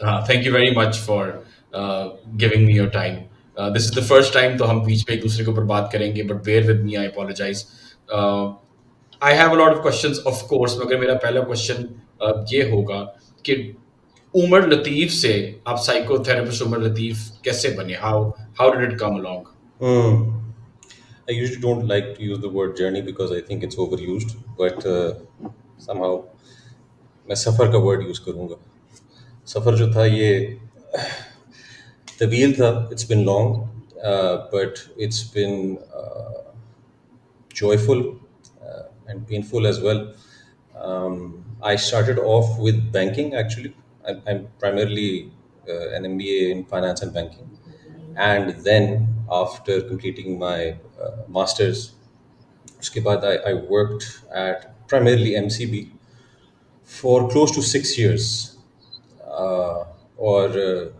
Thank you very much for giving me your time. This is the first time तो हम बीच में एक दूसरे के ऊपर बात करेंगे, but bear with me, I apologize. Uh, I have a lot of questions, of course, मगर मेरा पहला क्वेश्चन ये होगा कि उमर लतीफ़ से आप साइकोथेरेपिस्ट उमर लतीफ़ कैसे बने? How did it come along? Hmm. I usually don't like to use the word journey because I think it's overused, but somehow मैं सफ़र का वर्ड यूज़ करूँगा. सफ़र जो था ये तवील था. It's been long, but it's been joyful and painful as well. I started off with banking actually. I'm primarily an MBA in finance and banking. And then after completing my master's, उसके बाद I worked at primarily MCB for close to 6 years. और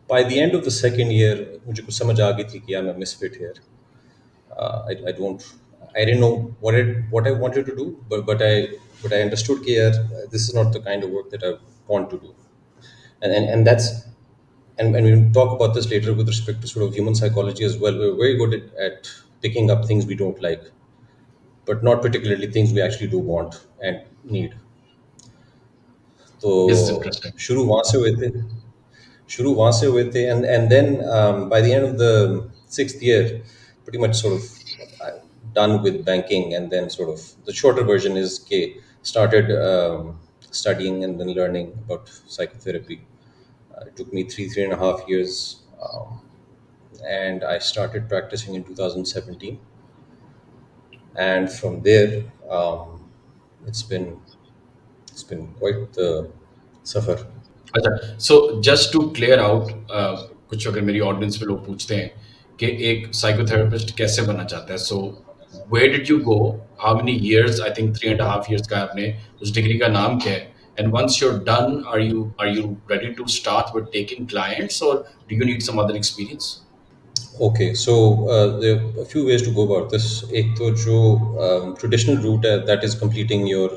by the end of the second year मुझे कुछ समझ आ गई थी कि यार मैं misfit here. I don't I didn't know what I wanted to do, but I understood that yeah, this is not the kind of work that I want to do, and that's and we'll talk about this later with respect to sort of human psychology as well. We're very good at picking up things we don't like, but not particularly things we actually do want and need. तो This is interesting. शुरू वहाँ से हुए थे and then by the end of the sixth year pretty much sort of done with banking, and then sort of the shorter version is ke started studying and then learning about psychotherapy. It took me three and a half years, and I started practicing in 2017, and from there it's been it's been quite the suffer. अच्छा, so just to clear out, कुछ अगर मेरी audience में लोग पूछते हैं कि एक साइकोथेरेपिस्ट कैसे बनना चाहता है, so where did you go, how many years, I think 3.5 years का है आपने, उस डिग्री का नाम क्या है, and once you're done, are you ready to start with taking clients, or do you need some other experience? Okay, so there are a few ways to go about this. एक तो जो traditional route है, that is completing your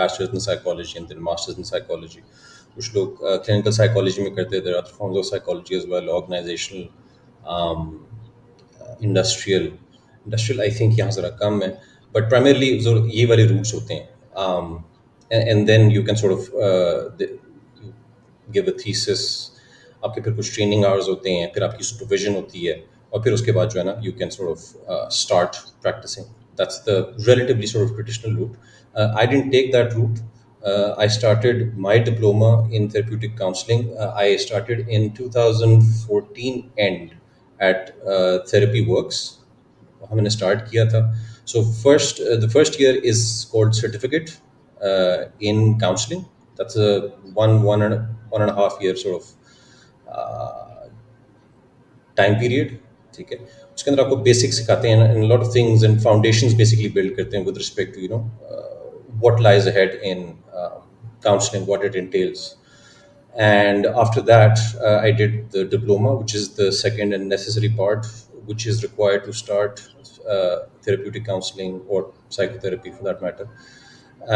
bachelor's in psychology and then master's in psychology. कुछ लोग clinical psychology में करते हैं. There are other forms of psychology as well, organizational, um, industrial I think यहाँ ज़रा कम है, but primarily जो ये वाले routes होते हैं, and then you can sort of you give a thesis, आपके फिर कुछ ट्रेनिंग आवर्स होते हैं, फिर आपकी सुपरविजन होती है, और फिर उसके बाद जो है ना you can sort of start practicing. That's the relatively sort of traditional route. I didn't take that route. I started my diploma in therapeutic counseling. I started in 2014 end at Therapy Works. हमने start किया था. So first, the first year is called certificate in counseling. That's a one and a half year sort of time period. ठीक है, उसके अंदर आपको basic सिखाते हैं and lot of things and foundations basically build करते हैं with respect to what lies ahead in counseling, what it entails. And after that, I did the diploma, which is the second and necessary part, which is required to start therapeutic counseling or psychotherapy for that matter.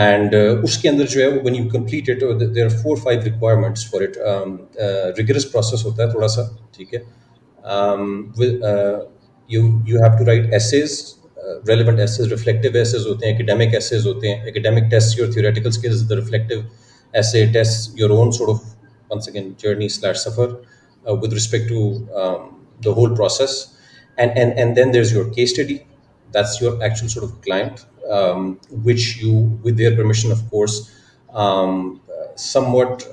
And उसके अंदर जो है वो when you complete it, there are 4 or 5 requirements for it. Rigorous process होता है थोड़ा सा. ठीक है. You have to write essays, relevant essays, reflective essays होते हैं, academic essays होते हैं. Academic tests your theoretical skills. The reflective essay tests your own sort of, once again, journey slash suffer with respect to the whole process. And then there's your case study. That's your actual sort of client, which you, with their permission of course, somewhat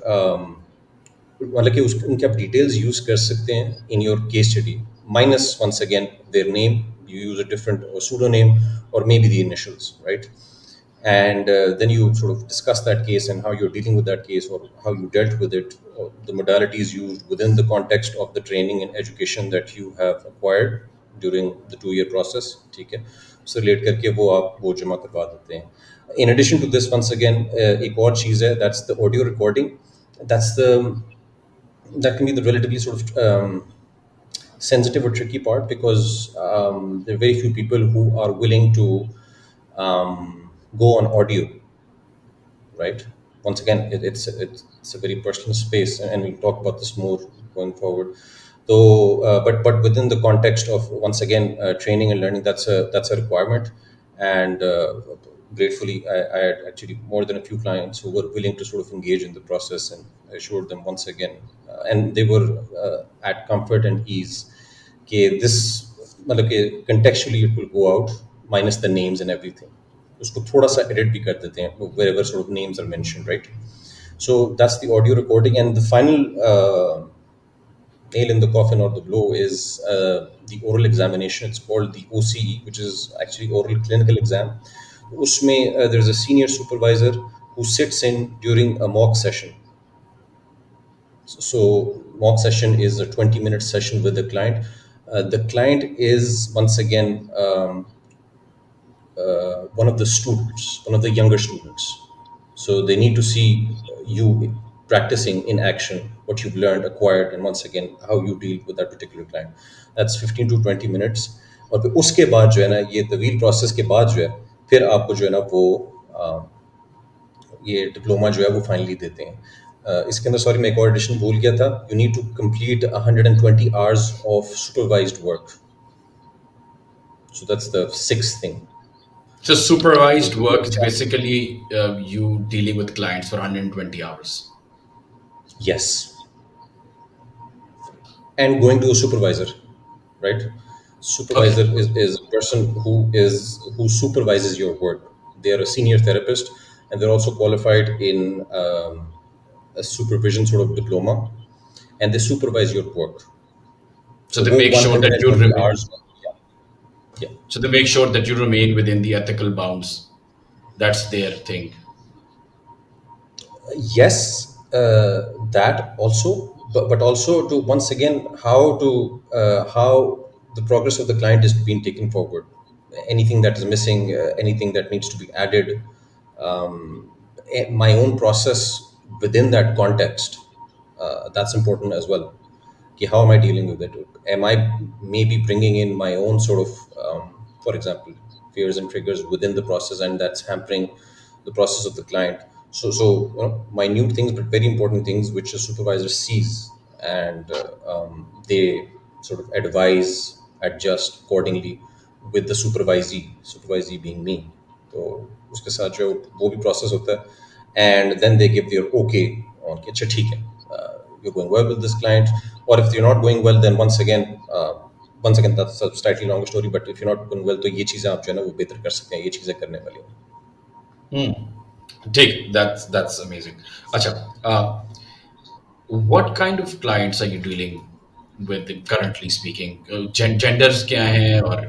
मतलब कि उनके आप details use कर सकते हैं in your case study, minus once again their name. You use a different pseudonym or maybe the initials, right? And then you sort of discuss that case and how you're dealing with that case, or how you dealt with it, or the modalities used within the context of the training and education that you have acquired during the 2 year process. ठीक है, उससे relate करके वो आप वो जमा करवा देते हैं. In addition to this, once again, एक और चीज़ है, that's the audio recording. That's the that can be the relatively sort of sensitive or tricky part, because there are very few people who are willing to go on audio, right? once again, it's a very personal space, and we'll talk about this more going forward. Though, but within the context of, once again, training and learning, that's a requirement. And gratefully, I had actually more than a few clients who were willing to sort of engage in the process, and I assured them once again, and they were at comfort and ease. Okay, this मतलब कि contextually it will go out minus the names and everything. उसको थोड़ा सा edit भी कर देते हैं wherever sort of names are mentioned, right? So that's the audio recording, and the final nail in the coffin or the blow is the oral examination. It's called the OCE, which is actually oral clinical exam. उसमें there's a senior supervisor who sits in during a mock session. So mock session is a 20-minute session with the client. The client is once again one of the students, one of the younger students. So they need to see you practicing in action what you've learned, acquired, and once again how you deal with that particular client. That's 15 to 20 minutes. और फिर उसके बाद जो है ना, ये तवील process के बाद जो है, फिर आपको जो है ना वो ये डिप्लोमा जो है वो फाइनली देते हैं. इसके अंदर सॉरी मैं एक और एडिशन भूल गया था. You need to complete 120 hours of supervised work. So that's the sixth thing. So तो supervised ये work is basically you dealing with clients for 120 hours. Yes, and going to a supervisor, right? Okay. Supervisor is a person who supervises your work. They are a senior therapist, and they're also qualified in a supervision sort of diploma, and they supervise your work. So So they वो make sure that you 120 remain. hours. Yeah, yeah. So they make sure that you remain within the ethical bounds. That's their thing. Yes, that also, but also to once again how the progress of the client is being taken forward. Anything that is missing, anything that needs to be added, my own process within that context, that's important as well. Okay, how am I dealing with it? Am I maybe bringing in my own sort of, for example, fears and triggers within the process, and that's hampering the process of the client? So minute things, but very important things, which a supervisor sees, and they sort of advise, adjust accordingly with the supervisee being me. तो उसके साथ जो वो भी process होता है, and then they give their okay on कि अच्छा ठीक है, you're going well with this client, or if you're not going well, then once again that's a slightly longer story, but if you're not going well, तो ये चीज़ें आप जो है ना वो बेहतर कर सकते हैं, ये चीज़ें करने वाली हैं. Take that's amazing. Acha, what kind of clients are you dealing with currently speaking? Genders क्या हैं और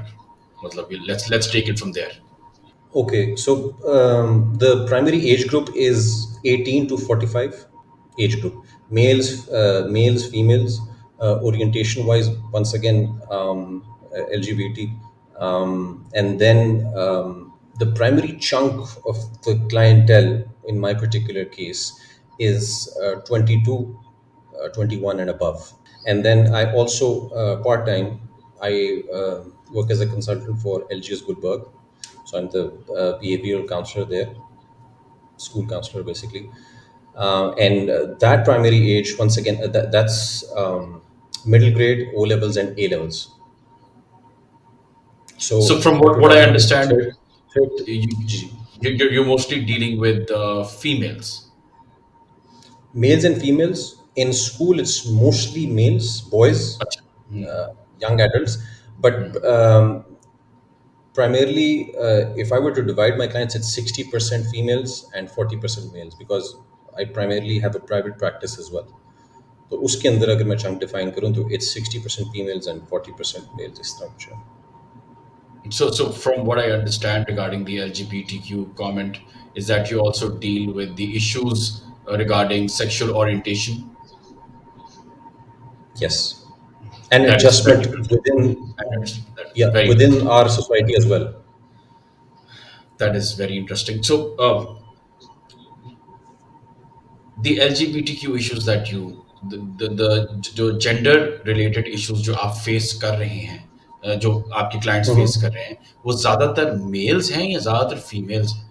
मतलब let's take it from there. Okay, so the primary age group is 18 to 45 age group. Males, females, orientation wise, once again, LGBT. And then the primary chunk of the clientele in my particular case is 22, 21 and above. And then I also part time. I work as a consultant for LGS Goodberg, so I'm the behavioral counselor there, school counselor basically. And that primary age, once again, that's middle grade, O levels, and A levels. So So from if you're what I talking about understand, third, you, ji, you're mostly dealing with females. males and females in school, it's mostly males, boys, Acha. Hmm. young adults, but primarily, if I were to divide my clients, it's 60% females and 40% males, because I primarily have a private practice as well. तो उसके अंदर अगर मैं chunk define करूँ तो it's 60% females and 40% males इस तरह कुछ है. So from what I understand regarding the LGBTQ comment is that you also deal with the issues regarding sexual orientation. Yes, and That is very adjustment interesting. within, That is yeah, very within interesting. our society as well. That is very interesting. So the LGBTQ issues that you the जो gender related issues जो आप face कर रहे हैं जो आपके clients face कर रहे हैं वो ज्यादातर males हैं या ज्यादातर females हैं?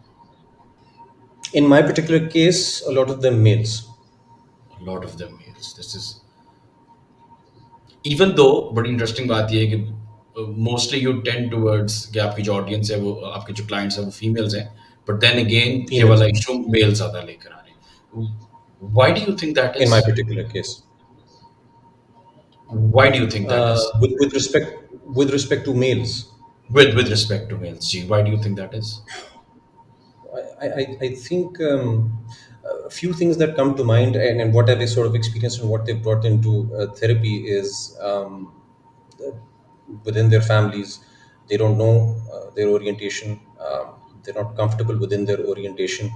In my particular case, a lot of them males. A lot of them males. This is even though बड़ी इंटरेस्टिंग बात ये है कि मोस्टली यू टेंड टुवर्ड्स कि आपकी जो ऑडियंस है वो आपके जो क्लाइंट्स हैं वो फीमेल्स हैं बट देन अगेन ये Females, वाला इशू मेल ज़्यादा लेकर आ रहे हैं why do you think that in is my particular case. Why do you think that is With respect to males, with respect to males जी why do you think that is I think a few things that come to mind, and what I've sort of experienced and what they've brought into therapy is, within their families, they don't know their orientation. They're not comfortable within their orientation.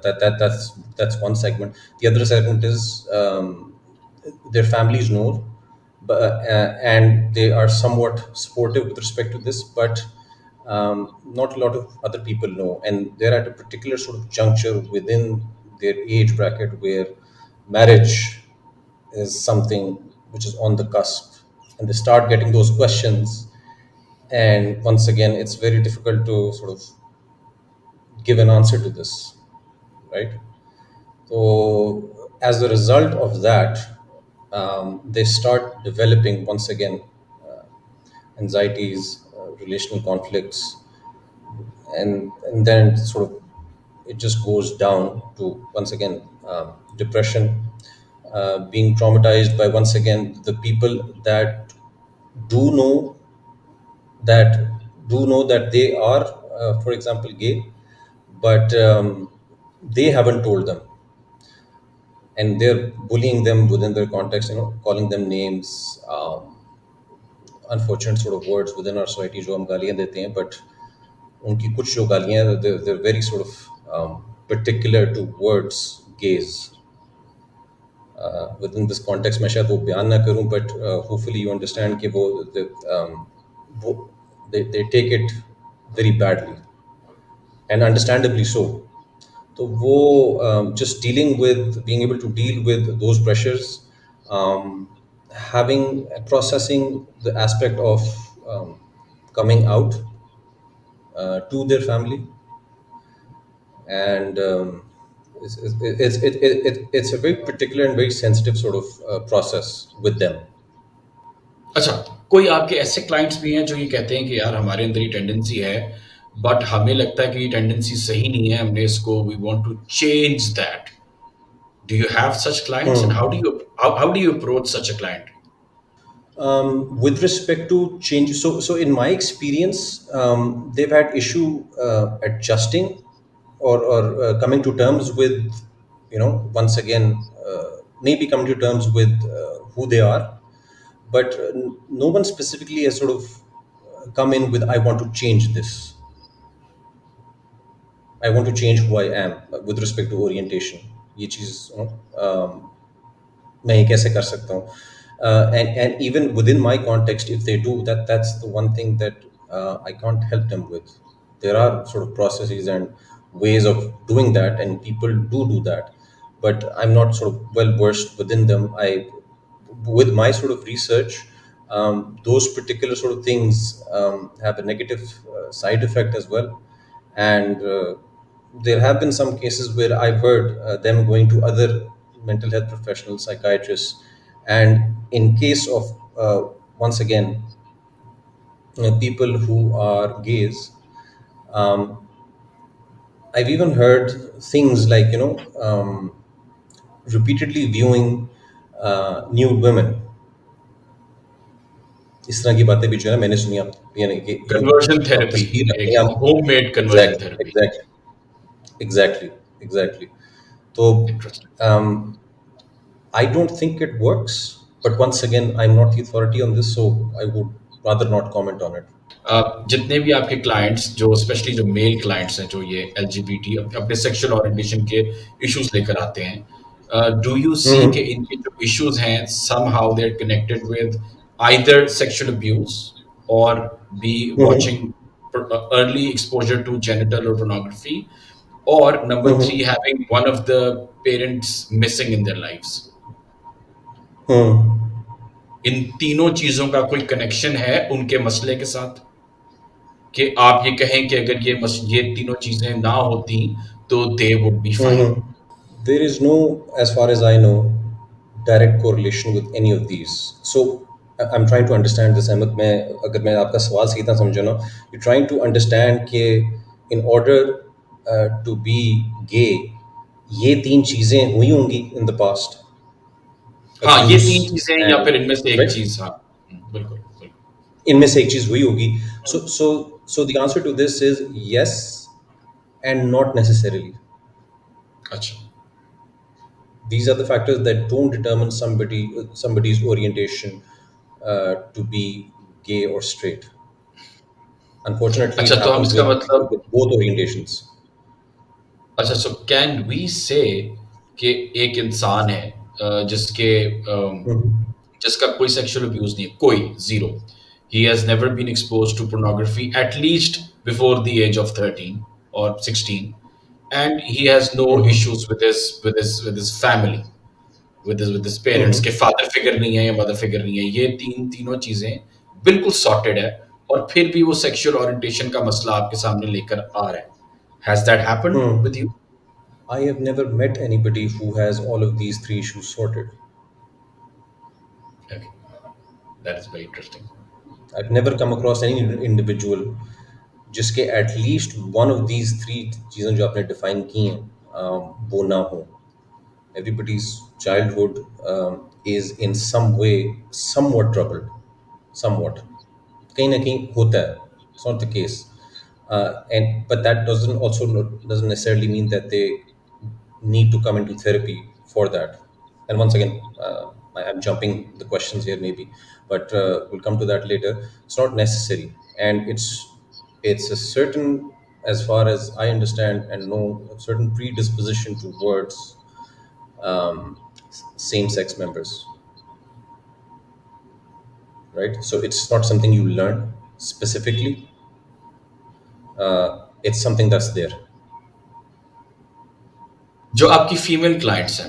That's one segment. The other segment is, their families know, but and they are somewhat supportive with respect to this, but not a lot of other people know, and they're at a particular sort of juncture within their age bracket where marriage is something which is on the cusp, and they start getting those questions. And once again, it's very difficult to sort of give an answer to this, right? So as a result of that, they start developing once again anxieties, relational conflicts, and then sort of it just goes down to once again depression, being traumatized by once again the people that do know that do know that they are, for example, gay, but they haven't told them, and they're bullying them within their context, calling them names, unfortunate sort of words within our society जो हम गालियाँ देते हैं, but उनकी कुछ जो गालियाँ हैं, they're very sort of particular to words gaze. Within this context मैं शायद वो बयान ना करूँ, but hopefully you understand कि वो they take it very badly, and understandably so. तो वो just dealing with being able to deal with those pressures, um, having processing the aspect of coming out to their family, and it's a very particular and very sensitive sort of process with them. अच्छा कोई आपके ऐसे clients भी हैं जो ये कहते हैं कि यार हमारे अंदर ये टेंडेंसी है बट हमें लगता है कि ये टेंडेंसी सही नहीं है हमने इसको we want to change that do you have such clients and Hmm. how do you approach such a client With respect to change, so in my experience, they've had issue adjusting, or coming to terms with, once again, maybe coming to terms with who they are, but no one specifically has sort of come in with, I want to change this, I want to change who I am with respect to orientation. ये चीज़, मैं ये कैसे कर सकता हूँ, and even within my context, if they do that, that's the one thing that I can't help them with. There are sort of processes and ways of doing that, and people do that, but I'm not sort of well versed within them. With my sort of research, those particular sort of things have a negative side effect as well, and there have been some cases where I've heard them going to other mental health professionals, psychiatrists, and in case of, once again, people who are gays, um, I've even heard things like, repeatedly viewing nude women. इस तरह की बातें भी जो है ना मैंने सुनी, आप यानी कि conversion आप therapy तस्वीर अपने एक आप, homemade conversion exactly therapy exactly exactly तो interesting um, I don't think it works, but once again, I'm not the authority on this, so I would rather not comment on it. जितने भी आपके clients जो specially जो mail clients हैं जो ये LGBT अपने सेक्सुअल ओरिएंटेशन के इश्यूज लेकर आते हैं डू यू सी कि Hmm. इनके जो इश्यूज हैं somehow they're connected with either sexual abuse or be Hmm. watching early exposure to genital or pornography or number three Hmm. having one of the parents missing in their lives Hmm. इन तीनों चीजों का कोई connection है उनके मसले के साथ कि आप ये कहें कि अगर ये तीनों चीजें ना होती तो they would be fine. There is no, as far as I know, direct correlation with any of these. So I'm trying to understand this, Ahmed. मैं अगर मैं आपका सवाल सही तरह समझा ना, you're trying to understand कि in order to be gay, ये तीन चीज़ें हुई होंगी in the past, हाँ, ये abuse 3 चीज़ें या and फिर इनमें से एक right. चीज़, हाँ। बिल्कुल, बिल्कुल। इनमें से एक चीज़ हुई होगी. So the answer to this is yes and not necessarily. अच्छा। These are the factors that don't determine somebody's orientation to be gay or straight. Unfortunately, it अच्छा, तो हम happens इसका with मतलब, both orientations. अच्छा, सो कैन वी से कि एक इंसान है जिसके जिसका कोई सेक्सुअल अब्यूज नहीं है, कोई zero, he has never been expose to pornography at least before the age of 13 और 16, and he has no issues with his family, with his parents के फादर फिगर नहीं है या मदर फिगर नहीं है, ये तीनों चीजें बिल्कुल सॉर्टेड है, और फिर भी वो सेक्सुअल ओरिएंटेशन का मसला आपके सामने लेकर आ रहा है. Has that happened with you? I have never met anybody who has all of these three issues sorted. Okay, that is very interesting. I've never come across any individual जिसके at least one of these three चीज़ें जो आपने define की हैं वो ना हो. Everybody's childhood is in some way somewhat troubled, somewhat. कहीं ना कहीं होता है. It's not the case. And but that doesn't necessarily mean that they need to come into therapy for that. And once again, I'm jumping the questions here maybe, but we'll come to that later. It's not necessary, and it's a certain, as far as I understand and know, a certain predisposition towards same-sex members, right? So it's not something you learn specifically. It's something that's there. जो आपकी female clients हैं,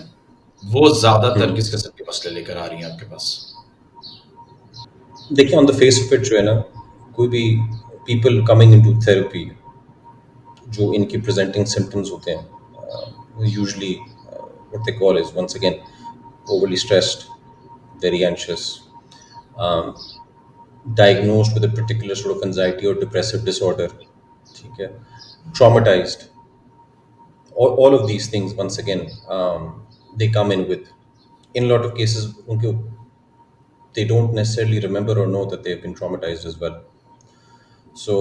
वो ज्यादातर किस किस्म के मसले लेकर आ रही हैं आपके पास? देखिए, on the face of it जो है ना, कोई भी पीपल कमिंग इनटू थेरेपी जो इनके प्रेजेंटिंग सिम्टम्स होते हैं, usually what they call is once again overly stressed, very anxious, diagnosed with a particular sort of anxiety or depressive disorder, ठीक है, traumatized, all of these things once again they come in with, in a lot of cases उनके, they don't necessarily remember or know that they've been traumatized as well. So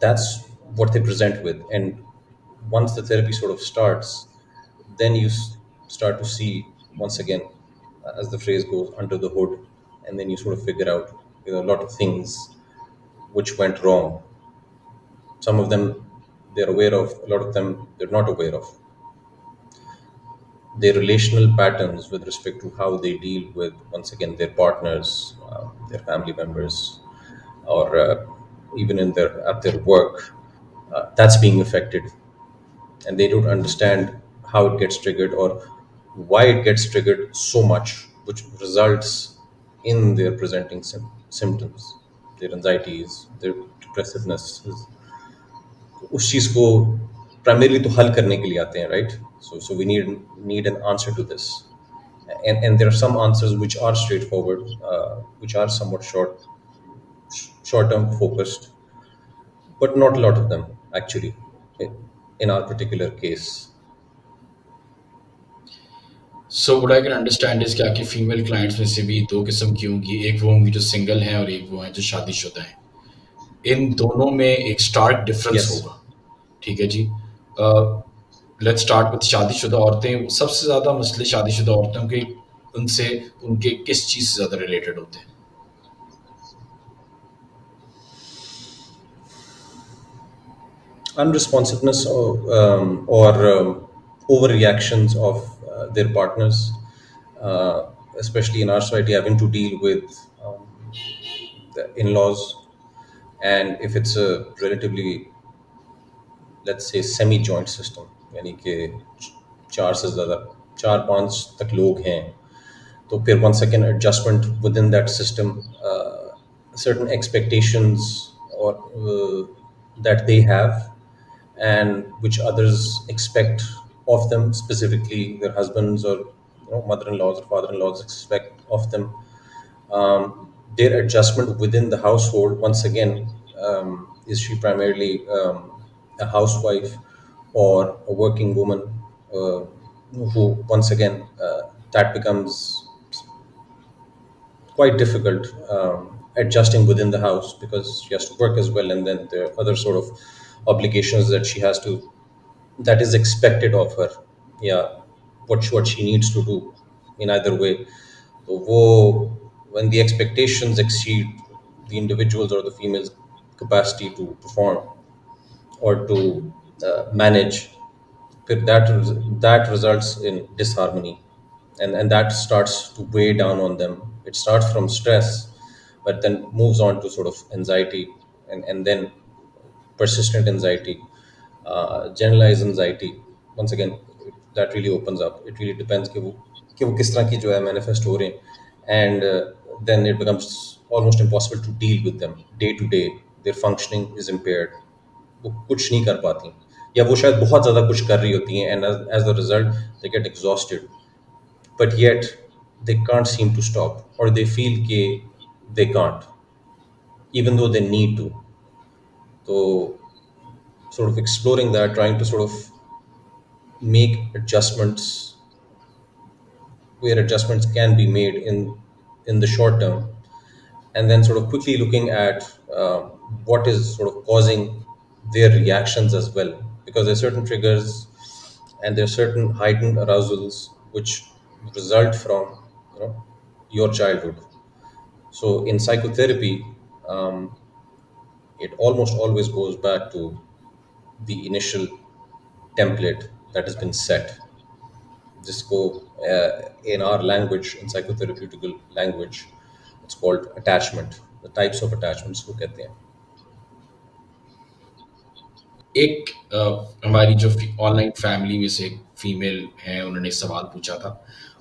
that's what they present with. And once the therapy sort of starts, then you start to see, once again, as the phrase goes, under the hood. And then you sort of figure out, a lot of things which went wrong. Some of them they're aware of, a lot of them they're not aware of. Their relational patterns with respect to how they deal with, once again, their partners, their family members, or even in their at their work, that's being affected, and they don't understand how it gets triggered or why it gets triggered so much, which results in their presenting symptoms, their anxieties, their depressiveness. उस चीज़ को primarily तो हल करने के लिए आते हैं, right? So we need an answer to this, and there are some answers which are straightforward, which are somewhat short term focused, but not a lot of them actually in in our particular case. So what I can understand is कि आपकी female clients में से भी दो किस्म की होंगी, एक वो होंगी जो सिंगल हैं और एक वो हैं जो शादीशुदा हैं. इन दोनों में एक स्टार्क डिफरेंस Yes. होगा. ठीक है जी. लेट्स स्टार्ट विद शादीशुदा औरतें. सबसे ज़्यादा मसले शादीशुदा औरतों के, उनसे उनके किस चीज़ से ज़्यादा रिलेटेड होते हैं? Unresponsiveness or overreactions of their partners, especially in our society, having to deal with the in-laws, and if it's a relatively, let's say, semi joint system, यानी कि चार से ज़्यादा, चार पांच तक लोग हैं, तो फिर once again adjustment within that system, certain expectations or that they have, and which others expect of them, specifically their husbands or mother-in-laws or father-in-laws expect of them. Their adjustment within the household, once again, is she primarily a housewife or a working woman, uh, who once again, that becomes quite difficult, adjusting within the house because she has to work as well, and then there are other sort of obligations that she has to, that is expected of her. Yeah, what she needs to do in either way. So when the expectations exceed the individual's or the female's capacity to perform or to manage, फिर that results in disharmony, and that starts to weigh down on them. It starts from stress, but then moves on to sort of anxiety, and then persistent anxiety, generalized anxiety. Once again, that really opens up. It really depends कि वो किस तरह की जो है manifest हो रहे हैं, and then it becomes almost impossible to deal with them day to day. Their functioning is impaired. वो कुछ नहीं कर पाती, या वो शायद बहुत ज़्यादा कुछ कर रही होती हैं, and as a result they get exhausted, but yet they can't seem to stop, or they feel कि they can't, even though they need to. So sort of exploring that, trying to sort of make adjustments where adjustments can be made in the short term, and then sort of quickly looking at what is sort of causing their reactions as well, because there are certain triggers and there are certain heightened arousals which result from your childhood. So in psychotherapy, it almost always goes back to the initial template that has been set. जिसको in our language, in psychotherapeutical language, it's called attachment. The types of attachments को कहते हैं. एक हमारी जो online family में से एक फीमेल है, उन्होंने एक सवाल पूछा था,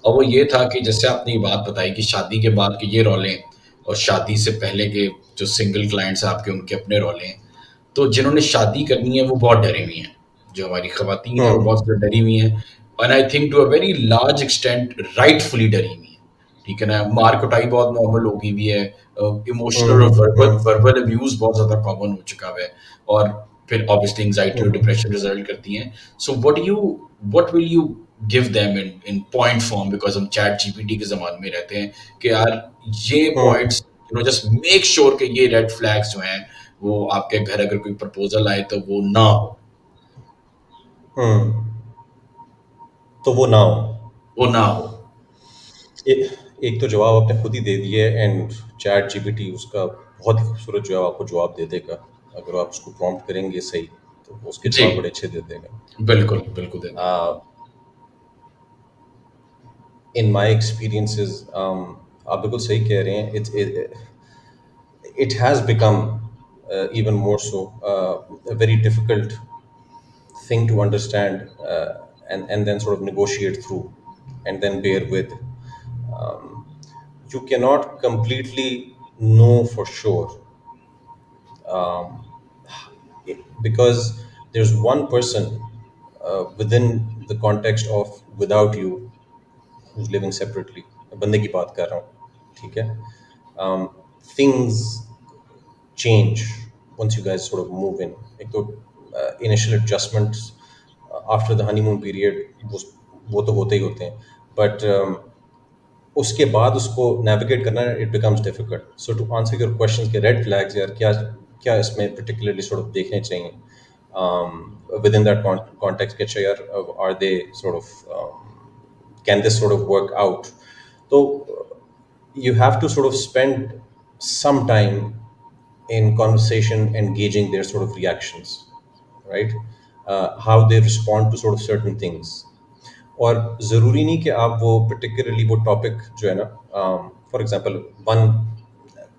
और वो ये था कि जैसे आपने ये बात बताई कि शादी के बाद के ये रौले हैं और शादी से पहले के जो सिंगल क्लाइंट्स हैं आपके, उनके अपने रौले हैं। तो जिन्होंने शादी करनी है वो बहुत डरी हुई हैं, जो हमारी खवातीन हैं वो हम्म. बहुत ज़्यादा डरी हुई हैं, and I think to a very large extent rightfully डरी हुई हैं। ठीक है ना? मार कुटाई बहुत नॉर्मल हो गई हुई है, इमोशनल और हम्म. वर्बल हम्म. वर्बल अब्यूज़ बहुत ज़्यादा कॉमन हो चुका है, और फिर ऑब्वियसली एंग्जायटी और हम्म. डिप्रेशन रिजल्ट करती हैं। So what will you give them in point form, because हम चैट जीपीटी के ज़माने में रहते हैं कि यार ये हम्म. पॉइंट्स जस्ट मेक श्योर कि ये रेड फ्लैग्स जो हैं वो आपके घर अगर कोई प्रपोज़ल आए तो वो ना हो, हम्म. तो वो ना हो. वो ना हो। ए, एक तो जवाब आपने खुद ही दे दिए, एंड चैट जीपीटी उसका बहुत ही खूबसूरत जो है आपको जवाब दे देगा. अगर आप उसको प्रॉम्प्ट करेंगे सही, तो वो उसके जी, जवाब बड़े अच्छे दे देगा. बिल्कुल, बिल्कुल दे देगा। इन माय एक्सपीरियंसेस, आप बिल्कुल सही कह रहे हैं. It has become even more so a very difficult thing to understand, and then sort of negotiate through and then bear with. You cannot completely know for sure, because there's one person within the context of without you who's living separately. बंदे की बात कर रहा हूँ, ठीक है. Things change once you guys sort of move in. एक तो initial adjustments after the honeymoon period, वो तो होते ही होते हैं, but उसके बाद उसको navigate करना, it becomes difficult. So to answer your questions के red flags यार क्या क्या इसमें particularly sort of देखने चाहिए, within that context के अच्छा यार, are they sort of, can this sort of work out. So you have to sort of spend some time in conversation engaging their sort of reactions, right? How they respond to sort of certain things. और ज़रूरी नहीं कि आप वो particularly वो topic जो है ना, for example, one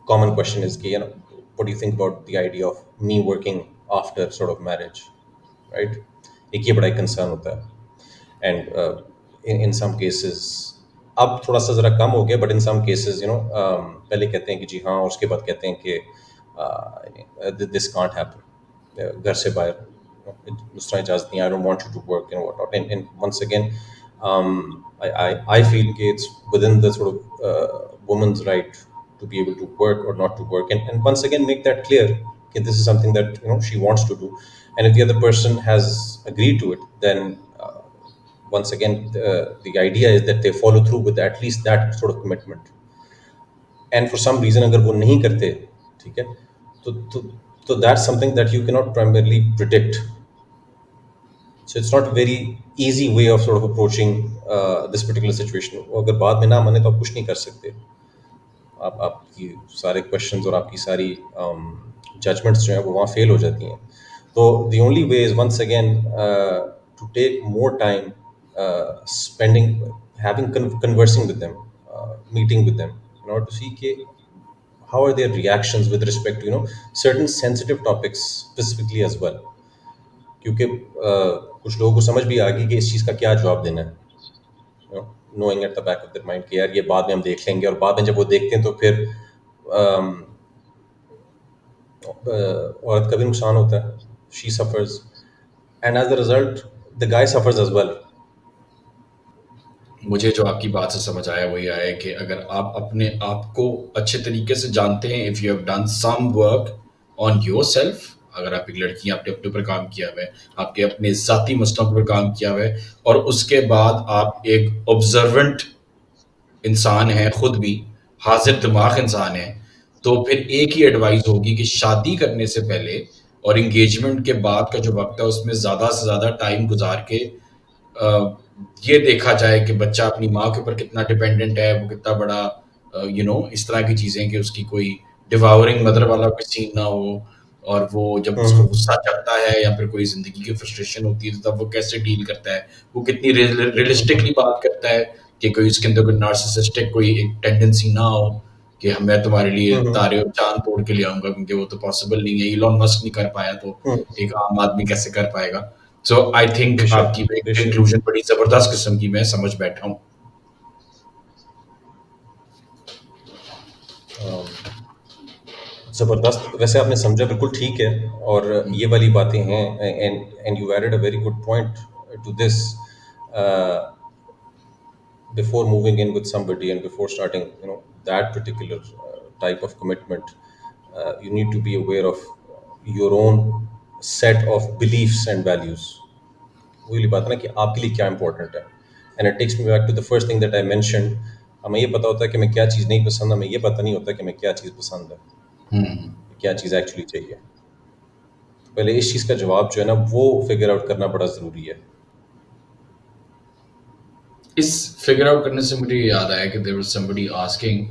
common question is कि what do you think about the idea of me working after sort of marriage, right? एक ये बड़ा कंसर्न होता है. And in some cases, अब थोड़ा सा ज़रा कम हो गया, but in some cases, पहले कहते हैं कि जी हाँ, और उसके बाद कहते हैं कि this can't happen, घर से बाहर. उस तरह इजाज़त नहीं, I don't want you to work and what not, and once again I feel it's within the sort of woman's right to be able to work or not to work, and once again make that clear, okay, this is something that she wants to do, and if the other person has agreed to it, then once again the idea is that they follow through with at least that sort of commitment. And for some reason अगर वो नहीं करते, ठीक है, तो that's something that you cannot primarily predict. So it's not a very easy way of sort of approaching this particular situation. वो अगर बाद में ना माने तो आप कुछ नहीं कर सकते, आप आपकी सारे क्वेश्चंस और आपकी सारी जजमेंट्स जो है वो वहाँ फेल हो जाती हैं. तो the only way is once again to take more time spending having conversing with them, meeting with them in order to see कि how are their reactions with respect to certain sensitive topics specifically as well. क्योंकि कुछ लोगों को समझ भी आ गई कि इस चीज़ का क्या जवाब देना है, knowing at the back of their mind कि यार ये बाद में हम देख लेंगे, और बाद में जब वो देखते हैं तो फिर औरत का भी नुकसान होता है, she suffers, and as a result the guy suffers as well. मुझे जो आपकी बात से समझ आया वही आया कि अगर आप अपने आप को अच्छे तरीके से जानते हैं, if you have done some work on yourself, अगर आप एक लड़की हैं, आपने अपने ऊपर काम किया हुआ है, आपके अपने ज़ाती मसलों के ऊपर काम किया हुआ है, और उसके बाद आप एक ऑब्जर्वेंट इंसान हैं खुद भी, हाज़िर दिमाग इंसान हैं, तो फिर एक ही एडवाइस होगी कि शादी करने से पहले और एंगेजमेंट के बाद का जो वक़्त है, उसमें ज़्यादा से ज़्यादा टाइम गुज़ार के ये देखा जाए कि बच्चा अपनी माँ के ऊपर कितना डिपेंडेंट है, वो कितना बड़ा इस तरह की चीज़ें, कि उसकी कोई डिवावरिंग मदर वाला कोई सीन ना हो, और वो जब उसको हम्म. गुस्सा चढ़ता है या फिर कोई ज़िंदगी की फ्रस्ट्रेशन होती है, तो तब वो कैसे डील करता है, वो कितनी रियलिस्टिकली बात करता है, कि कोई उसके अंदर कोई नार्सिसिस्टिक कोई एक टेंडेंसी ना हो कि मैं तुम्हारे लिए हम्म. तारे और चाँद तोड़ के ले आऊँगा, क्योंकि वो तो पॉसिबल नहीं है, इलॉन मस्क नहीं कर पाया, तो हम्म. एक आम आदमी कैसे कर पाएगा? सो आई थिंक बेशक, आपकी एक बेशक. कंक्लूजन बड़ी ज़बरदस्त किस्म की मैं समझ बैठा हूँ। ज़बरदस्त, वैसे आपने समझा बिल्कुल ठीक है, और हुँ, ये वाली बातें हैं, and you added a very good point to this. Before moving in with somebody and before starting that particular type of commitment, you need to be aware of your own set of beliefs and values. वही बात है ना कि आपके लिए क्या important है. And it takes me back to the first thing that I mentioned. हमें ये पता होता है कि हमें क्या चीज़ नहीं पसंद, हमें ये पता नहीं होता कि हमें क्या चीज़ पसंद है, हुँ। क्या चीज़ एक्चुअली चाहिए. तो पहले इस चीज़ का जवाब जो है ना वो फिगर आउट करना बड़ा ज़रूरी है. इस फिगर आउट करने से मुझे याद आया कि देयर वाज़ समबडी आस्किंग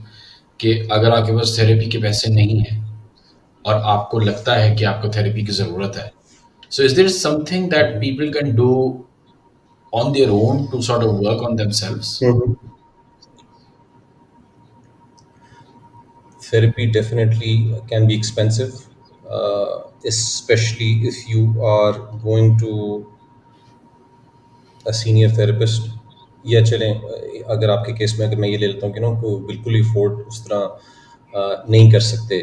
कि अगर आपके पास थेरेपी के पैसे नहीं हैं और आपको लगता है कि आपको थेरेपी की ज़रूरत है, so is there something that people can do on their own to sort of work on themselves? Therapy definitely can be expensive, especially if you are going to a senior therapist. या चलें, अगर आपके case में अगर मैं ये ले लेता हूँ कि ना को बिल्कुल ही अफोर्ड उस तरह नहीं कर सकते.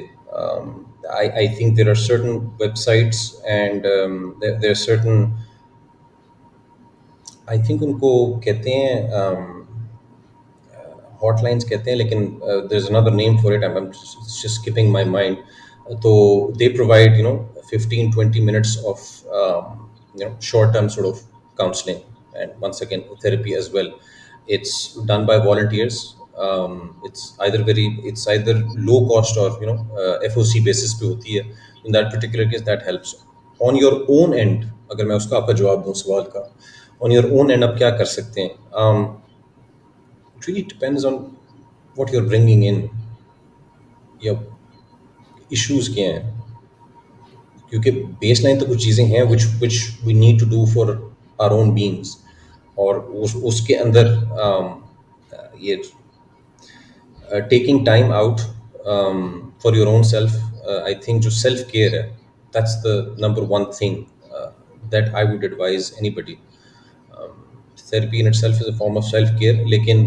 I think there are certain websites and there are certain, I think उनको कहते हैं हॉटलाइंस कहते हैं, लेकिन there is another name for it, I am just skipping my mind. तो they provide 15-20 minutes of short term sort of counseling, and once again therapy as well. It's done by volunteers. It's either low cost or FOC basis पे होती है. In that particular case that helps. On your own end, अगर मैं उसका आपका जवाब दूं सवाल का, on your own end आप क्या कर सकते हैं? It really depends on what you're bringing in, या इश्यूज क्या हैं, क्योंकि बेसलाइन तो कुछ चीज़ें हैं which we need to do for our own beings, और उसके अंदर ये taking time out for your own self, I think जो self care है, that's the number one thing that I would advise anybody. Therapy in itself is a form of self care, लेकिन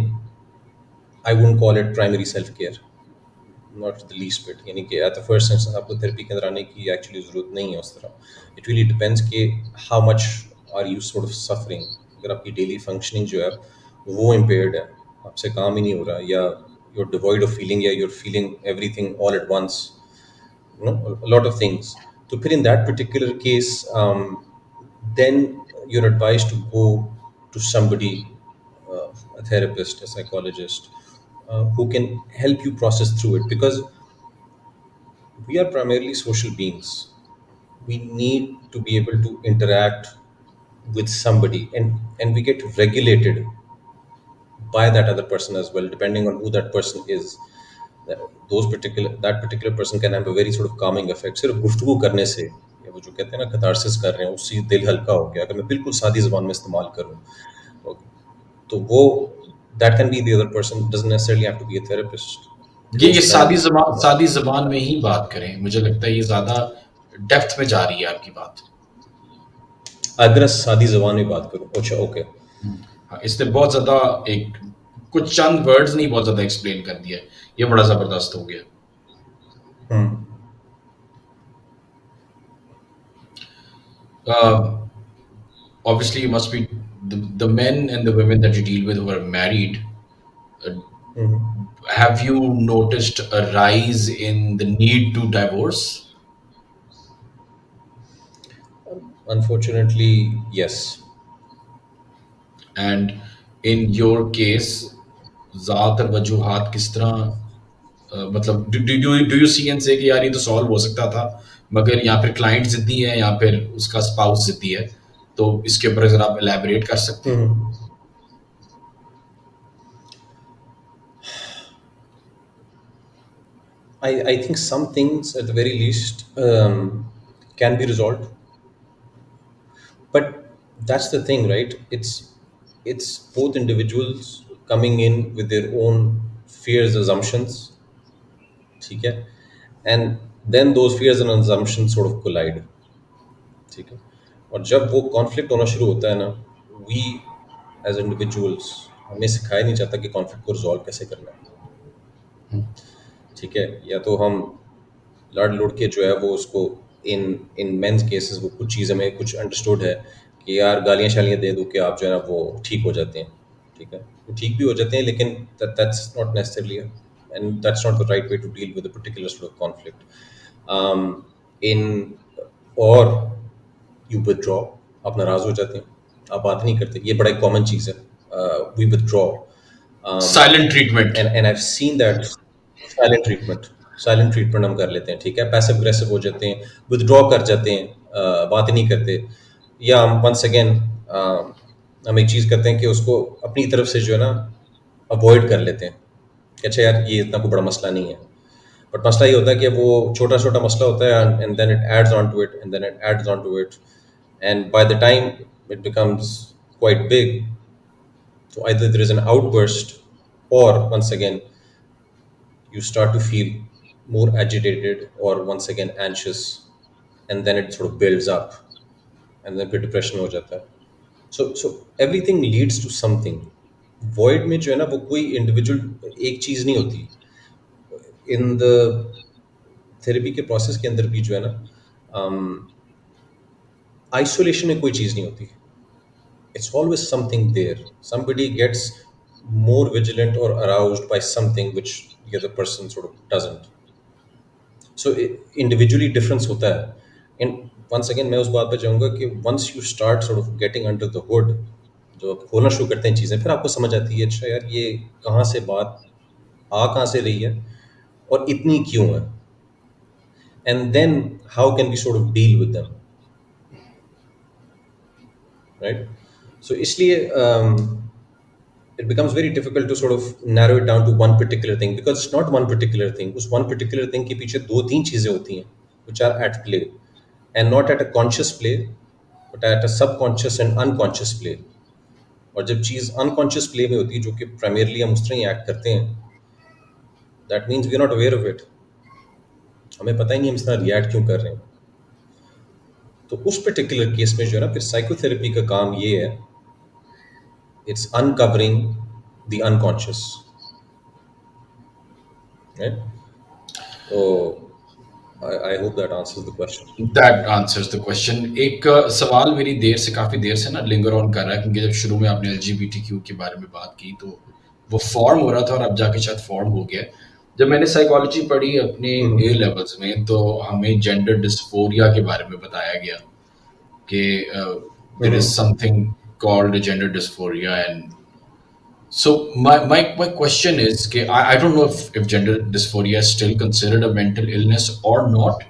I wouldn't call it primary self care. Not the least bit, यानी कि at the first instance आपको therapy के अंदर आने की actually ज़रूरत नहीं है उस तरह। इट रियली डिपेंड्स कि how much are you sort of suffering. अगर आपकी डेली फंक्शनिंग जो है वो इम्पेयर्ड है, आपसे काम ही नहीं हो रहा, या you're devoid of feeling, या you're feeling everything all at once, a lot of things. So फिर in that particular case, then you're advised to go to somebody, a therapist, a psychologist, who can help you process through it, because we are primarily social beings. We need to be able to interact with somebody, and we get regulated by that other person as well, depending on who that person is. That particular person can have a very sort of calming effect सिर्फ गुफ्तगू करने से, या वो जो कहते हैं ना कतारसिस कर रहे हैं, उससे दिल हल्का हो गया, अगर मैं बिल्कुल सादी ज़बान में इस्तेमाल करूँ, तो वो that can be the other person, doesn't necessarily have to be a therapist, ये close friend, सादी ज़बान में ही बात करें, मुझे लगता है ये ज़्यादा डेप्थ में जा रही है आपकी बात। अगर सादी ज़बान में बात करूँ, अच्छा ओके। हाँ, इसने बहुत ज़्यादा एक कुछ चंद वर्ड्स नहीं बहुत ज़्यादा एक्सप्लेन कर दिया है। ये बड़ा ज़बरदस्त हो गया। Uh, Obviously, you must be the men and the women that you deal with who are married. Uh, have you noticed a rise in the need to divorce? Unfortunately, yes. And in your case, ज़्यादातर वजूहात किस तरह मतलब do you see and से कि यार ये तो solve हो सकता था, मगर यहाँ फिर क्लाइंट जिद्दी है या फिर उसका स्पाउस जिद्दी है, तो इसके ऊपर अगर आप एलैबोरेट कर सकते हैं। I think some things at the very least can be resolved, but that's the thing, right? It's both individuals coming in with their own fears, assumptions, ठीक है, and then those fears and assumptions sort of collide, ठीक है, और जब वो conflict होना शुरू होता है ना, वी एज इंडिविजुअल्स, हमें सिखाया नहीं जाता कि कॉन्फ्लिक्ट को रिजॉल्व कैसे करना है, ठीक है, या तो हम लड़ लुड़ के जो है वो उसको, इन इन मेंस केसेस वो कुछ चीज़ हमें कुछ अंडरस्टूड है कि यार गालियाँ शालियाँ दे दो कि आप जो है ना वो ठीक हो जाते हैं, ठीक है, वो ठीक भी हो जाते हैं, लेकिन that's not necessarily, and that's not the right way to deal with a particular sort of conflict in, और यू विदड्रॉ, आप नाराज़ हो जाते हैं, आप बात नहीं करते, ये बड़ा एक कॉमन चीज़ है, we withdraw, silent treatment. And I have seen that, silent treatment, silent treatment हम कर लेते हैं, ठीक है, पैसिव अग्रेसिव हो जाते हैं, विदड्रॉ कर जाते हैं, बात ही नहीं करते, या हम वंस अगेन हम एक चीज़ करते हैं कि उसको अपनी तरफ से जो है ना अवॉइड कर लेते हैं कि अच्छा यार ये इतना कोई बड़ा मसला नहीं है, बट मसला ये होता है कि वो छोटा छोटा मसला होता है, and then it adds on to it, and then it adds on to it, and by the time it becomes quite big. So either there is an outburst, or once again you start to feel more agitated, or once again anxious, and then it sort of builds up, and then फिर depression हो जाता है. So everything leads to something. Void में जो है ना वो कोई individual एक चीज़ नहीं होती. In the therapy के process के अंदर भी जो है ना isolation में कोई चीज़ नहीं होती. It's always something there. Somebody gets more vigilant or aroused by something which the other person sort of doesn't. So individually difference होता है, एंड वंस अगेन मैं उस बात पे जाऊँगा कि once you start sort of getting under the hood, जो आप खोलना शुरू करते हैं चीज़ें, फिर आपको समझ आती है अच्छा यार ये कहाँ से बात आ कहाँ से रही है और इतनी क्यों है, and then how can we sort of deal with them, right? So इसलिए it becomes very difficult to sort of narrow it down to one particular thing, because it's not one particular thing. उस one particular thing के पीछे दो तीन चीज़ें होती हैं which are at play, and not at a conscious play, but at a subconscious and unconscious play. और जब चीज़ unconscious play में होती है जो कि primarily हम उस तरह ही act करते हैं, that means we are not aware of it. हमें पता ही नहीं हम इस तरह react क्यों कर रहे हैं. तो उस particular case में जो है ना फिर psychotherapy का काम ये है, it's uncovering the unconscious, right? तो I hope that answers the question. That answers the question. एक सवाल मेरी काफ़ी देर से ना लिंगर ऑन कर रहा है, क्योंकि जब शुरू में आपने एलजीबीटीक्यू के बारे में बात की तो वो फॉर्म हो रहा था और अब जाके शायद फॉर्म हो गया है। जब मैंने साइकोलॉजी पढ़ी अपने ए Mhm. लेवल्स में तो हमें जेंडर डिस्फोरिया के बारे में बताया गया कि there is Mhm. Something called gender dysphoria and so my question is कि I don't know if gender dysphoria is still considered a mental illness or not.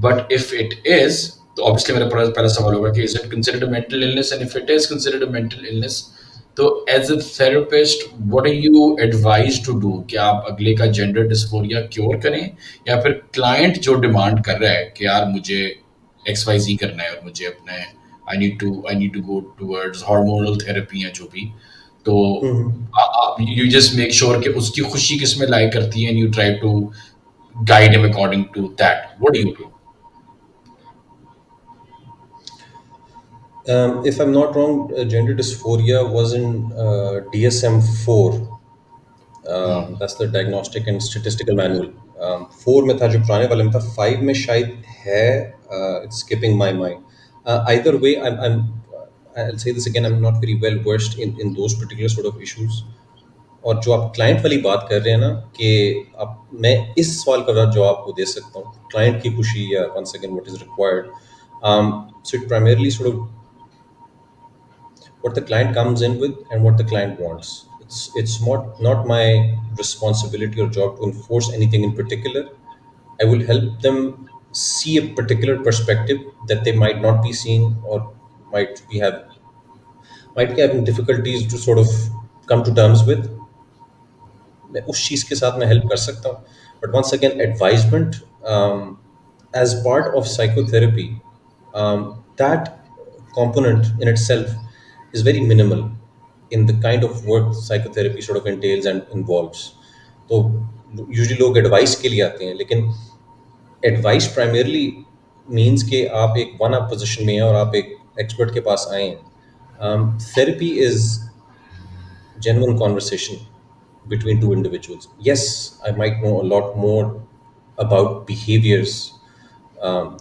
But if it is, तो obviously मेरा पहला सवाल होगा कि is it considered a mental illness, and if it is considered a mental illness, तो as a therapist, what are you advised to do? कि आप अगले का gender dysphoria क्योर करें, या फिर client जो demand कर रहा है कि यार मुझे XYZ करना है और मुझे अपने I need to go towards hormonal therapy या जो भी, तो Mhm. you just make sure कि उसकी खुशी किस में lie करती है and you try to guide him according to that. What do you do? If I'm not wrong, gender dysphoria was in DSM-4. That's the Diagnostic and Statistical Manual. 4 में था जो पुराने वाले में था, 5 में शायद है. It's skipping my mind. Either way, I'll say this again. I'm not very well versed in those particular sort of issues. और जो आप क्लाइंट वाली बात कर रहे हैं ना कि आप मैं इस सवाल का जवाब आपको दे सकता हूँ, क्लाइंट की खुशी या once again what is required. So it primarily sort of what the client comes in with and what the client wants. It's not my responsibility or job to enforce anything in particular. I will help them see a particular perspective that they might not be seeing, or might be have might be having difficulties to sort of come to terms with. मैं उस चीज़ के साथ मैं help कर सकता हूँ, but once again advisement as part of psychotherapy, that component in itself is very minimal in the kind of work psychotherapy sort of entails and involves. तो usually लोग एडवाइस के लिए आते हैं, लेकिन एडवाइस प्राइमरली मीन्स कि आप एक वन अप पोजिशन में हैं और आप एक एक्सपर्ट के पास आए हैं. Therapy is genuine conversation between two individuals. Yes, I might know a lot more about behaviors,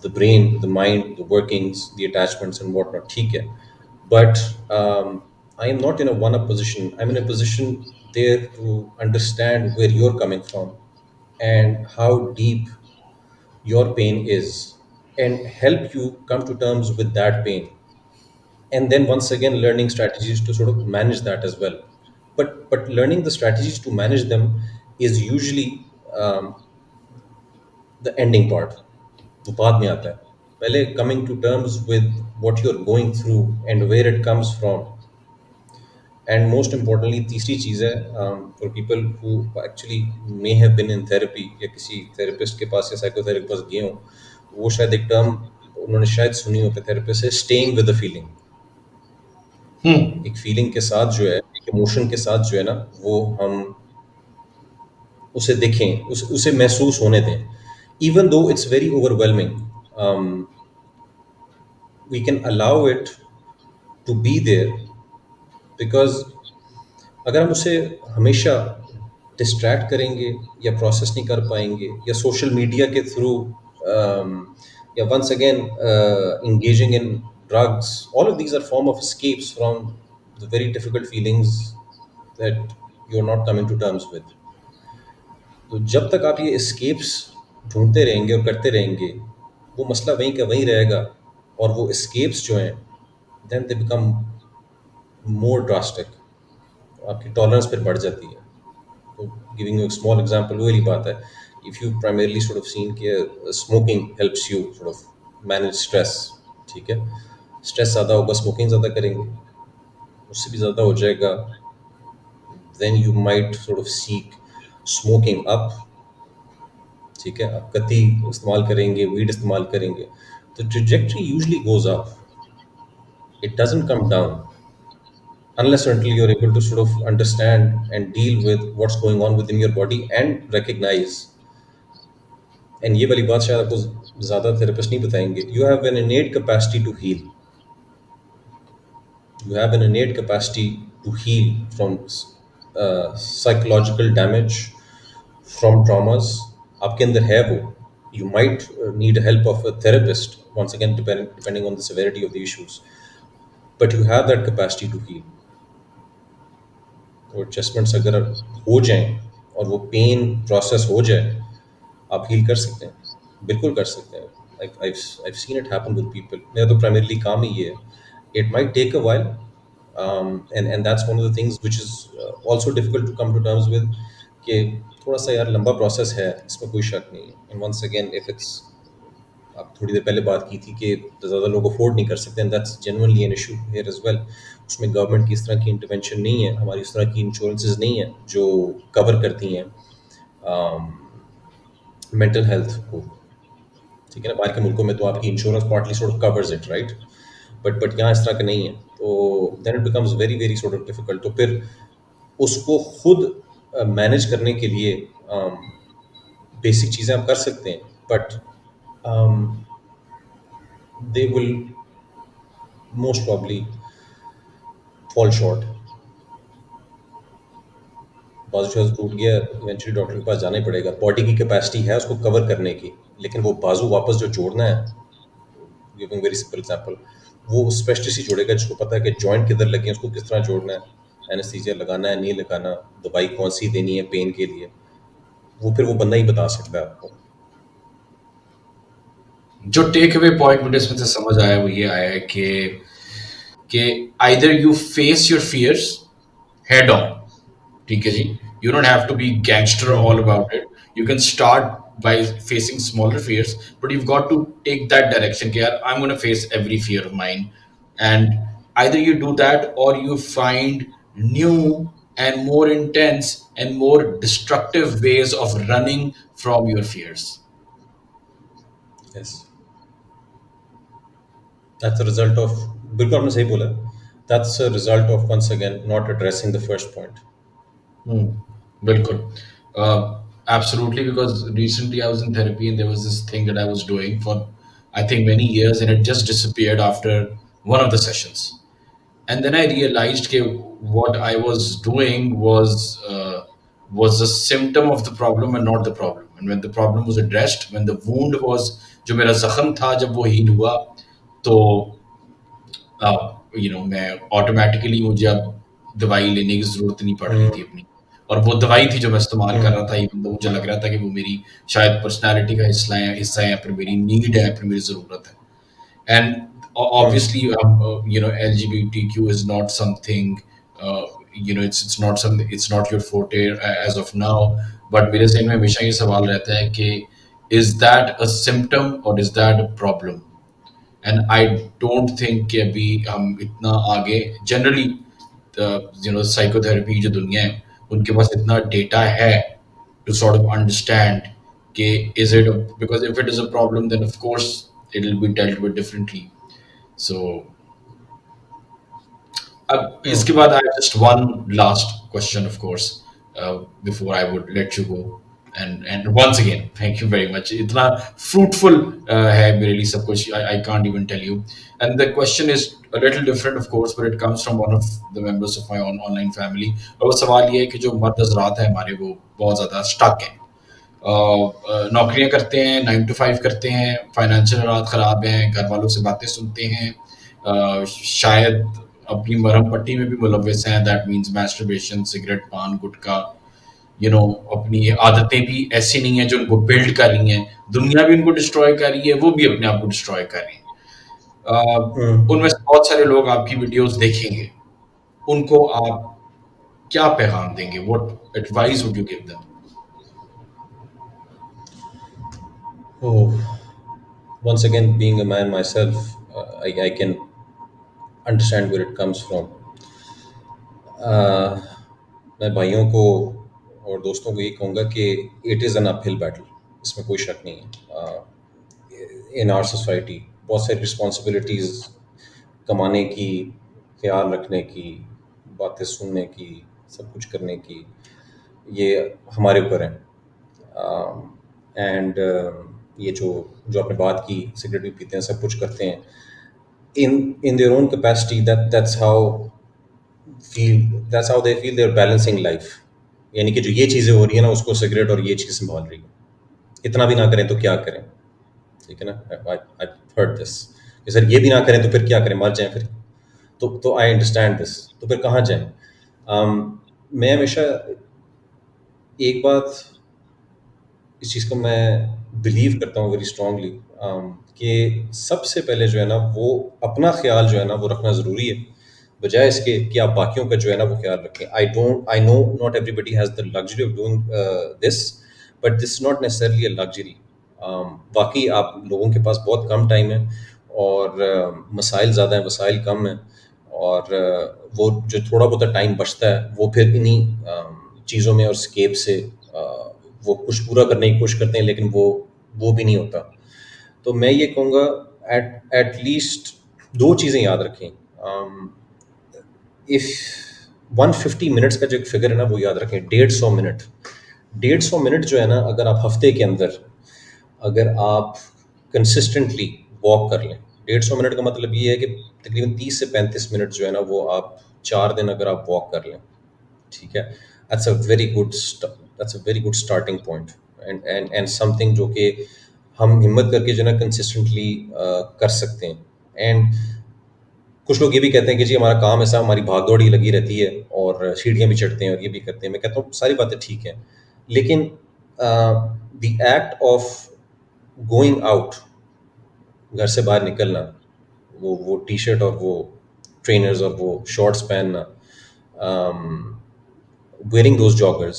the brain, the mind, the workings, the attachments, and whatnot. ठीक है. But I am not in a one-up position. I'm in a position there to understand where you're coming from and how deep your pain is, and help you come to terms with that pain, and then once again learning strategies to sort of manage that as well. But learning the strategies to manage them is usually the ending part. वो बाद में आता है. पहले coming to terms with what you're going through and where it comes from. And most importantly तीसरी चीज़ है, for people who actually may have been in therapy या किसी therapist के पास या psychotherapist के पास गए हों, वो शायद एक term उन्होंने शायद सुनी हो कि therapist है staying with the feeling. एक फीलिंग के साथ जो है, एक इमोशन के साथ जो है ना, वो हम उसे देखें, उसे महसूस होने दें. Even though it's very overwhelming, we can allow it to be there, because अगर हम उसे हमेशा डिस्ट्रैक्ट करेंगे या प्रोसेस नहीं कर पाएंगे, या सोशल मीडिया के थ्रू, या once again engaging in drugs, all of these are form of escapes from the very difficult feelings that you're not coming to terms with. तो जब तक आप ये एस्केप्स ढूंढते रहेंगे और करते रहेंगे, वो मसला वहीं का वहीं रहेगा, और वो एस्केप्स जो हैं then they become more drastic, आपकी टॉलरेंस फिर बढ़ जाती है. तो गिविंग यू स्मॉल एग्जांपल, वही बात है. If you primarily sort of seen कि smoking helps you sort of manage stress, ठीक है, स्ट्रेस ज़्यादा होगा, स्मोकिंग ज़्यादा करेंगे, उससे भी ज़्यादा हो जाएगा, then you might sort of seek smoking up. ठीक है, आप कती इस्तेमाल करेंगे, वीड इस्तेमाल करेंगे, तो trajectory usually goes up, it doesn't come down unless or until you're able to sort of understand and deal with what's going on within your body and recognize. And ये वाली बात शायद आपको ज़्यादा थेरेपिस्ट नहीं बताएंगे. You have an innate capacity to heal. You have an innate capacity to heal from psychological damage, from traumas. आपके अंदर है वो, you might need help of a therapist, once again depending on the severity of the issues, but you have that capacity to heal. तो adjustments अगर हो जाएं और वो पेन प्रोसेस हो जाए, आप हील कर सकते हैं, बिल्कुल कर सकते हैं. I've seen it happen with people. मेरा तो प्राइमरली काम ही ये है. It might take a while, and that's one of the things which is also difficult to come to terms with, कि थोड़ा सा यार लंबा प्रोसेस है, इसमें कोई शक नहीं है. And once again, if it's, आप थोड़ी देर पहले बात की थी कि ज़्यादा लोग अफोर्ड नहीं कर सकते, and that's genuinely an issue here as well. उसमें गवर्नमेंट की इस तरह की इंटरवेंशन नहीं है, हमारी इस तरह की इंश्योरेंसेज नहीं है जो कवर करती हैं मेंटल हेल्थ को. ठीक है ना, बाहर के मुल्कों में तो आपकी insurance partly sort of covers it, right. But यहाँ इस तरह का नहीं है, तो then it becomes very very sort of difficult. तो फिर उसको खुद मैनेज करने के लिए बेसिक चीज़ें आप कर सकते हैं, but they will most probably fall short. बाजू से टूट गया, इवेंचुअली डॉक्टर के पास जाना ही पड़ेगा. बॉडी की कैपेसिटी है उसको कवर करने की, लेकिन वो बाजू वापस जो जोड़ना है, गिविंग वेरी सिंपल एग्जांपल, वो स्पेशलिस्ट ही जोड़ेगा जिसको पता है कि जॉइंट किधर लगे हैं, उसको किस तरह जोड़ना है, एनेस्थीसिया लगाना है नहीं लगाना, दवाई कौन सी देनी है पेन के लिए, वो फिर वो बंदा ही बता सकता है आपको. जो टेक अवे पॉइंट मुझे इसमें से समझ आया वो ये आया है कि either you face your fears head on, ठीक है जी, you don't have to be gangster all about it. You can start by facing smaller fears, but you've got to take that direction. Okay, I'm going to face every fear of mine, and either you do that or you find new and more intense and more destructive ways of running from your fears. Yes, that's the result of, बिल्कुल आपने सही बोला, that's a result of once again not addressing the first point. Hmm. Bilkul. Absolutely, because recently I was in therapy and there was this thing that I was doing for, I think, many years, and it just disappeared after one of the sessions. And then I realized that what I was doing was a symptom of the problem and not the problem. And when the problem was addressed, when the wound was, जो मेरा जख्म था जब वो heal हुआ, तो मैं automatically, मुझे अब दवाई लेने की ज़रूरत नहीं पड़ रही थी अपनी. और वो दवाई थी जो मैं इस्तेमाल कर रहा था, इवन तो मुझे लग रहा था कि वो मेरी शायद पर्सनैलिटी का हिस्सा है, या फिर मेरी नीड है, या फिर मेरी ज़रूरत है. And obviously, LGBTQ is not something, it's not something, it's not your forte as of now. But मेरे ज़हन में हमेशा ये सवाल रहता है कि is that a symptom or is that a problem? And I don't think कि अभी हम इतना आगे जनरली, साइकोथेरेपी की जो दुनिया है, उनके पास इतना डेटा है टू सॉर्ट ऑफ अंडरस्टैंड कि is it, because if it is a problem then of course it will be dealt with differently. So अब इसके बाद I have just one last question of course before I would let you go. And once again, thank you very much. इतना fruitful है मेरे लिए सब कुछ. I can't even tell you. And the question is a little different, of course, but it comes from one of the members of my own online family. और वो सवाल ये है कि जो मर्द हजरात हैं हमारे, वो बहुत ज़्यादा स्टक हैं. नौकरियां करते हैं, 9 to 5 करते हैं, फाइनेंशियल हालात ख़राब हैं, घर वालों से बातें सुनते हैं, शायद अपनी मरहम पट्टी में भी मुलविस हैं. दैट मीन्स मैस्टरबेशन, सिगरेट, पान, गुटखा, अपनी आदतें भी ऐसी नहीं है जो उनको बिल्ड कर रही हैं. दुनिया भी उनको डिस्ट्रॉय कर रही है, वो भी अपने आप को डिस्ट्रॉय कर रही हैं. उनमें से बहुत सारे लोग आपकी वीडियोस देखेंगे, उनको आप क्या पैगाम देंगे? What advice would you give them? Oh, once again, being a man myself, I can understand where it comes from. मैं भाइयों को और दोस्तों को ये कहूँगा कि it is an uphill battle, इसमें कोई शक नहीं है. इन आवर सोसाइटी बहुत सारी रिस्पॉन्सिबिलिटीज़, कमाने की, ख्याल रखने की, बातें सुनने की, सब कुछ करने की, ये हमारे ऊपर है. एंड ये जो जो आपने बात की, सिगरेट भी पीते हैं, सब कुछ करते हैं, in their own capacity, feel that's how they feel they are balancing life. यानी कि जो ये चीज़ें हो रही है ना, उसको सिगरेट और ये चीज़ संभाल रही है. इतना भी ना करें तो क्या करें, ठीक है ना। आई हर्ड दिस कि सर ये भी ना करें तो फिर क्या करें, मर जाएं फिर। तो आई अंडरस्टैंड दिस, तो फिर कहाँ जाएं। मैं हमेशा एक बात, इस चीज़ को मैं बिलीव करता हूँ वेरी स्ट्रांगली, कि सबसे पहले जो है ना वो अपना ख्याल जो है ना वो रखना ज़रूरी है, बजाय इसके कि आप बाकियों का जो है ना वो ख्याल रखें। I know not everybody has the luxury of doing this, but this is not necessarily a luxury. वाकई आप लोगों के पास बहुत कम टाइम है, और मसाइल ज़्यादा हैं, वसाइल कम हैं, और वो जो थोड़ा बहुत टाइम बचता है वो फिर इन्हीं चीज़ों में और स्केप से वो कुछ पूरा करने की कोशिश करते हैं, लेकिन वो भी नहीं होता। तो मैं ये कहूँगा, एट एट लीस्ट दो चीज़ें याद रखें। इफ़ 150 मिनट्स का जो फिगर है ना वो याद रखें, 150 मिनट। 150 मिनट जो है ना, अगर आप हफ्ते के अंदर अगर आप कंसिस्टेंटली वॉक कर लें, 150 मिनट का मतलब ये है कि तकरीबन 30 से 35 मिनट जो है ना वो आप 4 दिन अगर आप वॉक कर लें, ठीक है, that's a very good starting point, and something जो कि हम हिम्मत करके जो है ना कंसिस्टेंटली कर सकते हैं। एंड कुछ लोग ये भी कहते हैं कि जी हमारा काम ऐसा, हमारी भाग दौड़ ही लगी रहती है, और सीढ़ियाँ भी चढ़ते हैं और ये भी करते हैं। मैं कहता हूँ सारी बातें ठीक हैं, लेकिन the act of going out, घर से बाहर निकलना, वो टी शर्ट और वो ट्रेनर्स और वो शॉर्ट्स पहनना, wearing those joggers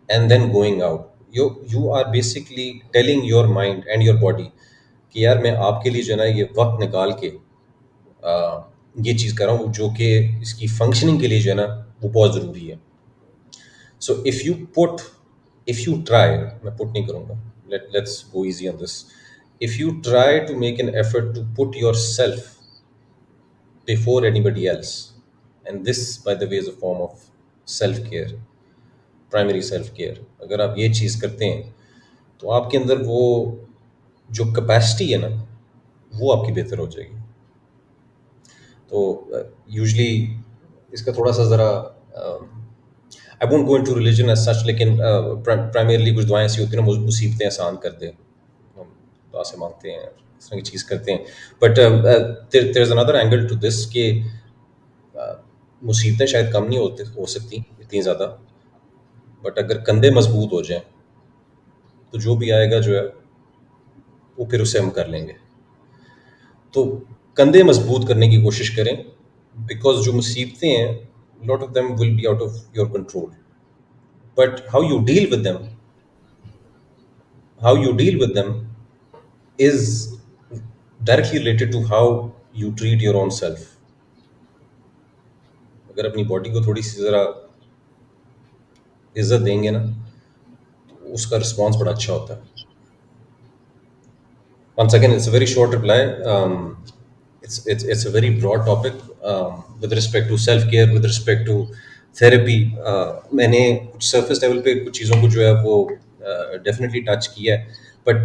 and then going out, you are basically telling your mind and your body कि यार मैं आपके लिए जो है ना ये वक्त निकाल के ये चीज़ कर रहा हूँ जो कि इसकी फंक्शनिंग के लिए जो है ना वो बहुत ज़रूरी है। सो इफ़ यू ट्राई, मैं पुट नहीं करूँगा, let's go easy on this. If you try to make an effort to put yourself before anybody else, and this by the way is a form of self care, primary self care. अगर आप ये चीज़ करते हैं तो आपके अंदर वो जो कैपेसिटी है ना वो आपकी बेहतर हो जाएगी। तो यूजली इसका थोड़ा सा ज़रा, I won't go into religion as such, लेकिन प्राइमरली कुछ दुआएं ऐसी होती हैं ना, मुसीबतें आसान कर दे, हम दुआ से मांगते हैं, इस तरह की चीज़ करते हैं। But there is another angle to this कि मुसीबतें शायद कम नहीं होती हो सकती इतनी ज़्यादा, बट अगर कंधे मजबूत हो जाएं तो जो भी आएगा जो है वो फिर उसे हम कर लेंगे। तो कंधे मजबूत करने की कोशिश करें, बिकॉज जो मुसीबतें हैं lot of them will be out of your control, but how you deal with them is directly related to how you treat your own self. अगर अपनी बॉडी को थोड़ी सी ज़रा इज्जत देंगे ना तो उसका रिस्पॉन्स बड़ा अच्छा होता है। Once again, it's a very short reply. It's a very broad topic, with respect to self care, with respect to therapy. मैंने कुछ surface level पे कुछ चीज़ों को जो है वो definitely touch किया है, but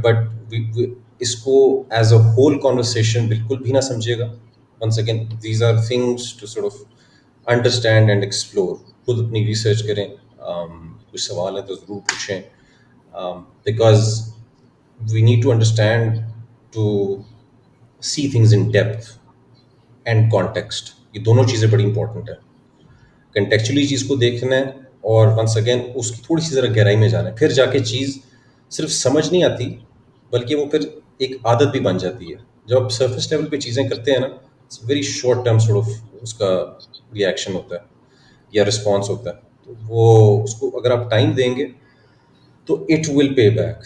इसको as a whole conversation बिल्कुल भी ना समझिएगा। Once again, these are things to sort of understand and explore. खुद अपनी research करें, कुछ सवाल है तो ज़रूर पूछें, because we need to understand to see things in depth and context. ये दोनों चीज़ें बड़ी इंपॉर्टेंट है। कंटेक्चुअली चीज़ को देखना है, और वंस अगेन उसकी थोड़ी सी ज़रा गहराई में जाना है, फिर जाके चीज़ सिर्फ समझ नहीं आती, बल्कि वो फिर एक आदत भी बन जाती है। जब आप सरफेस लेवल पे चीज़ें करते हैं ना, it's very short term sort of उसका रिएक्शन होता है या रिस्पॉन्स होता है। तो वो उसको अगर आप टाइम देंगे तो इट विल पे बैक।